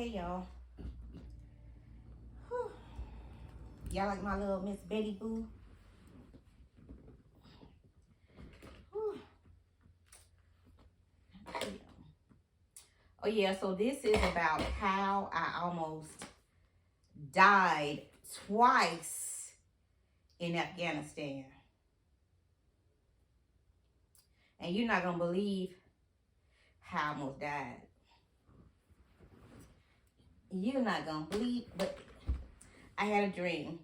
Hey y'all. Whew. Y'all like my little Miss Betty Boo? Whew. Oh yeah, so this is about how I almost died twice in Afghanistan. And you're not gonna believe how I almost died. You're not gonna believe, but I had a dream.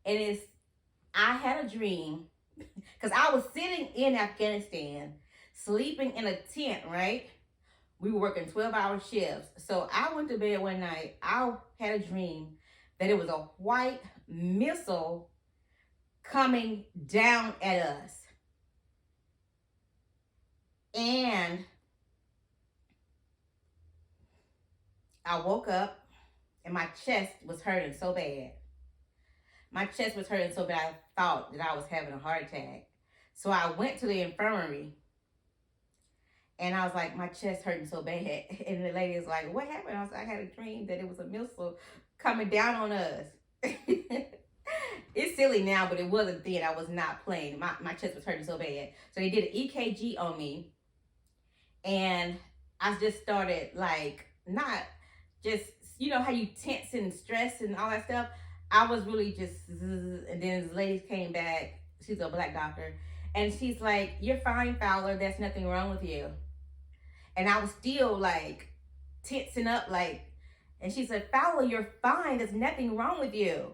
I had a dream because I was sitting in Afghanistan, sleeping in a tent, right? We were working 12-hour shifts. So I went to bed one night. I had a dream that it was a white missile coming down at us. And I woke up and my chest was hurting so bad. My chest was hurting so bad I thought that I was having a heart attack. So I went to the infirmary and I was like, my chest hurting so bad. And the lady was like, what happened? I was like, I had a dream that it was a missile coming down on us. It's silly now, but it wasn't then. I was not playing. My chest was hurting so bad. So they did an EKG on me. And I just started like, not just, you know how you tense and stress and all that stuff. I was really just, and then this lady came back. She's a black doctor. And she's like, you're fine, Fowler. There's nothing wrong with you. And I was still like tensing up, like, and she said, Fowler, you're fine. There's nothing wrong with you.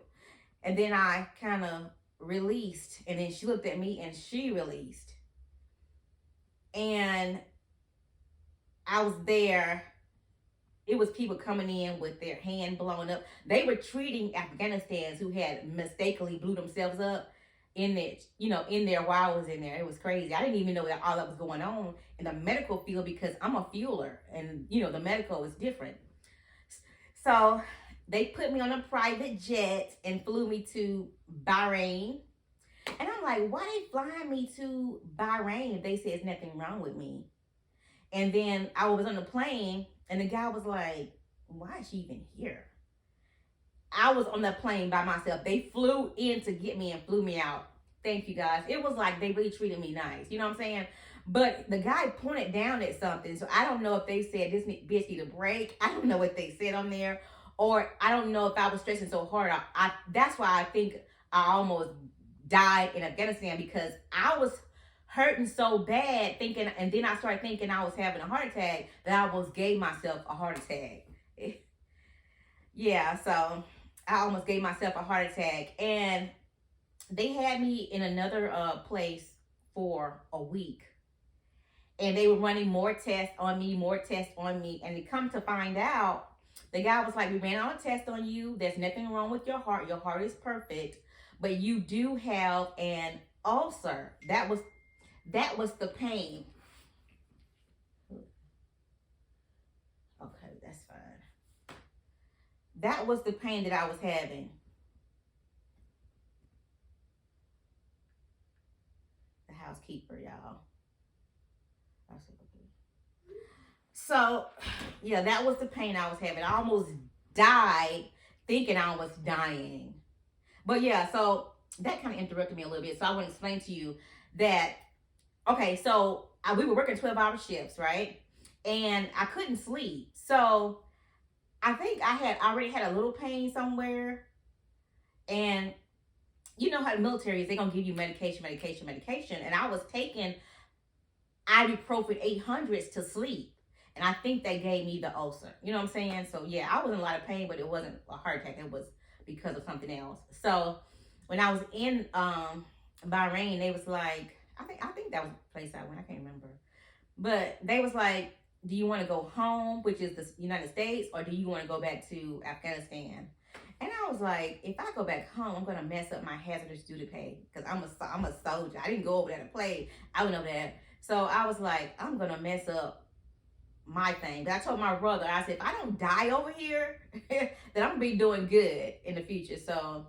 And then I kind of released. And then she looked at me and she released. And I was there. It was people coming in with their hand blown up. They were treating Afghanistans who had mistakenly blew themselves up in there while I was in there. It was crazy. I didn't even know that all that was going on in the medical field because I'm a fueler and the medical is different. So they put me on a private jet and flew me to Bahrain. And I'm like, why they flying me to Bahrain if they said there's nothing wrong with me? And then I was on the plane and the guy was like, why is she even here? I was on the plane by myself. They flew in to get me and flew me out. Thank you guys. It was like they really treated me nice. You know what I'm saying? But the guy pointed down at something. So I don't know if they said this bitch need a break. I don't know what they said on there. Or I don't know if I was stressing so hard. That's why I think I almost died in Afghanistan because I was hurting so bad thinking, and then I started thinking I was having a heart attack that I almost gave myself a heart attack. Yeah, so I almost gave myself a heart attack. And they had me in another place for a week. And they were running more tests on me. And they come to find out, the guy was like, we ran out a test on you. There's nothing wrong with your heart. Your heart is perfect. But you do have an ulcer. That was the pain. Okay, that's fine. That was the pain that I was having. The housekeeper, y'all. So, yeah, that was the pain I was having. I almost died thinking I was dying. But yeah, so that kind of interrupted me a little bit. So I want to explain to you that, okay, so we were working 12-hour shifts, right? And I couldn't sleep. So I think I had already had a little pain somewhere. And you know how the military is, they're going to give you medication. And I was taking ibuprofen 800s to sleep. And I think they gave me the ulcer. You know what I'm saying? So yeah, I was in a lot of pain, but it wasn't a heart attack. It was because of something else. So when I was in Bahrain, they was like, I think that was the place I went. I can't remember. But they was like, do you want to go home, which is the United States, or do you want to go back to Afghanistan? And I was like, if I go back home, I'm going to mess up my hazardous duty pay because I'm a soldier. I didn't go over there to play. I went over there. So I was like, I'm going to mess up my thing. But I told my brother, I said, if I don't die over here, then I'm going to be doing good in the future. So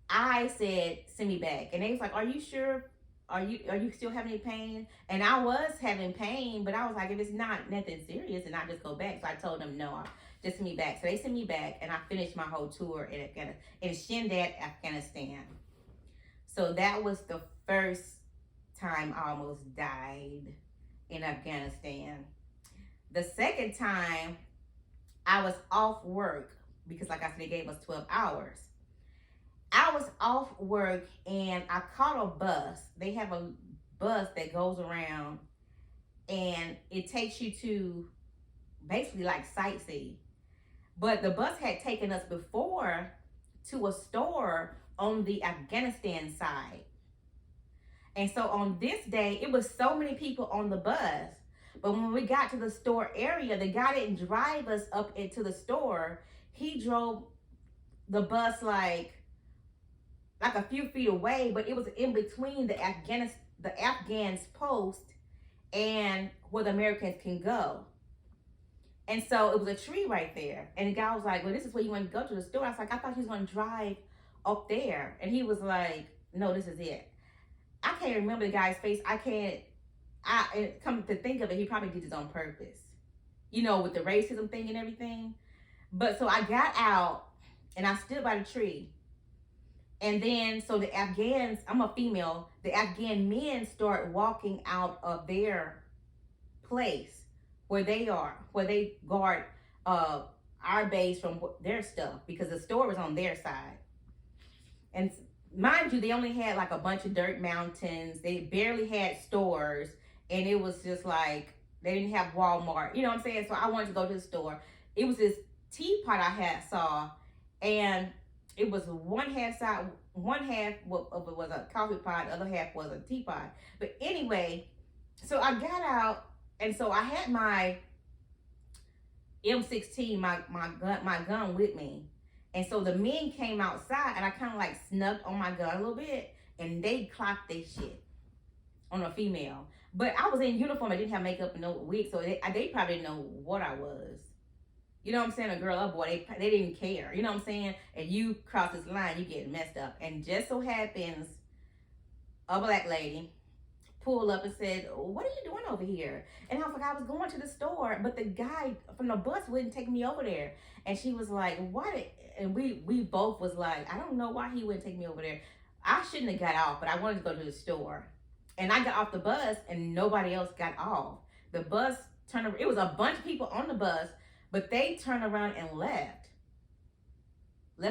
I said, send me back. And they was like, are you sure? are you still having any pain? And I was having pain, but I was like, if it's not nothing serious, and I just go back. So I told them no, just send me back. So they sent me back, and I finished my whole tour in Shindat, Afghanistan. So that was the first time I almost died in Afghanistan. The second time, I was off work because, like I said, they gave us 12 hours. I was off work and I caught a bus. They have a bus that goes around and it takes you to basically like sightsee. But the bus had taken us before to a store on the Afghanistan side. And so on this day, it was so many people on the bus. But when we got to the store area, the guy didn't drive us up into the store. He drove the bus like a few feet away, but it was in between the Afghans post and where the Americans can go. And so it was a tree right there. And the guy was like, well, this is where you want to go to the store. I was like, I thought he was going to drive up there. And he was like, no, this is it. I can't remember the guy's face. Come to think of it, he probably did this on purpose. You know, with the racism thing and everything. But so I got out and I stood by the tree. And then, so the Afghans, I'm a female, the Afghan men start walking out of their place where they guard our base from their stuff, because the store was on their side. And mind you, they only had like a bunch of dirt mountains. They barely had stores. And it was just like, they didn't have Walmart. You know what I'm saying? So I wanted to go to the store. It was this teapot I saw. And it was one half of it was a coffee pot, the other half was a teapot. But anyway, so I got out, and so I had my M16, my gun with me. And so the men came outside, and I kind of like snuck on my gun a little bit, and they clocked their shit on a female. But I was in uniform, I didn't have makeup and no wig, so they probably didn't know what I was. You know what I'm saying? A girl, a boy, they didn't care. You know what I'm saying? And you cross this line, you get messed up. And just so happens, a black lady pulled up and said, what are you doing over here? And I was like, I was going to the store, but the guy from the bus wouldn't take me over there. And she was like, and we both was like, I don't know why he wouldn't take me over there. I shouldn't have got off, but I wanted to go to the store. And I got off the bus and nobody else got off. The bus turned around. It was a bunch of people on the bus, but they turned around and left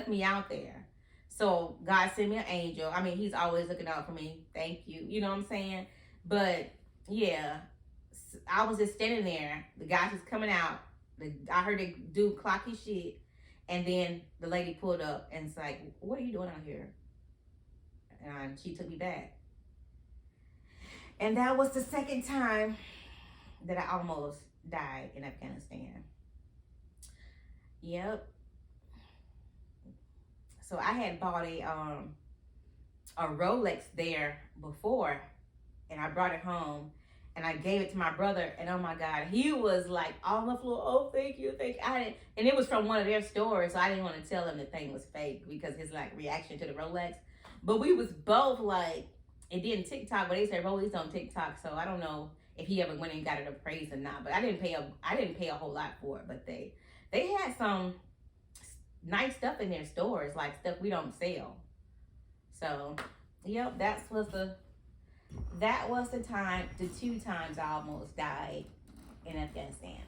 me out there. So God sent me an angel. I mean, he's always looking out for me. Thank you. You know what I'm saying? But yeah, I was just standing there. The guy was coming out. I heard the dude clock his shit. And then the lady pulled up and was like, what are you doing out here? And she took me back. And that was the second time that I almost died in Afghanistan. Yep. So I had bought a Rolex there before, and I brought it home, and I gave it to my brother, and oh my God, he was like on the floor. Oh, thank you. And it was from one of their stores, so I didn't want to tell him the thing was fake because his like reaction to the Rolex. But we was both like, it didn't TikTok, but they said Rolex on TikTok, so I don't know if he ever went and got it appraised or not. But I didn't pay a whole lot for it, but they had some nice stuff in their stores, like stuff we don't sell. So, yep, that was the time, the two times I almost died in Afghanistan.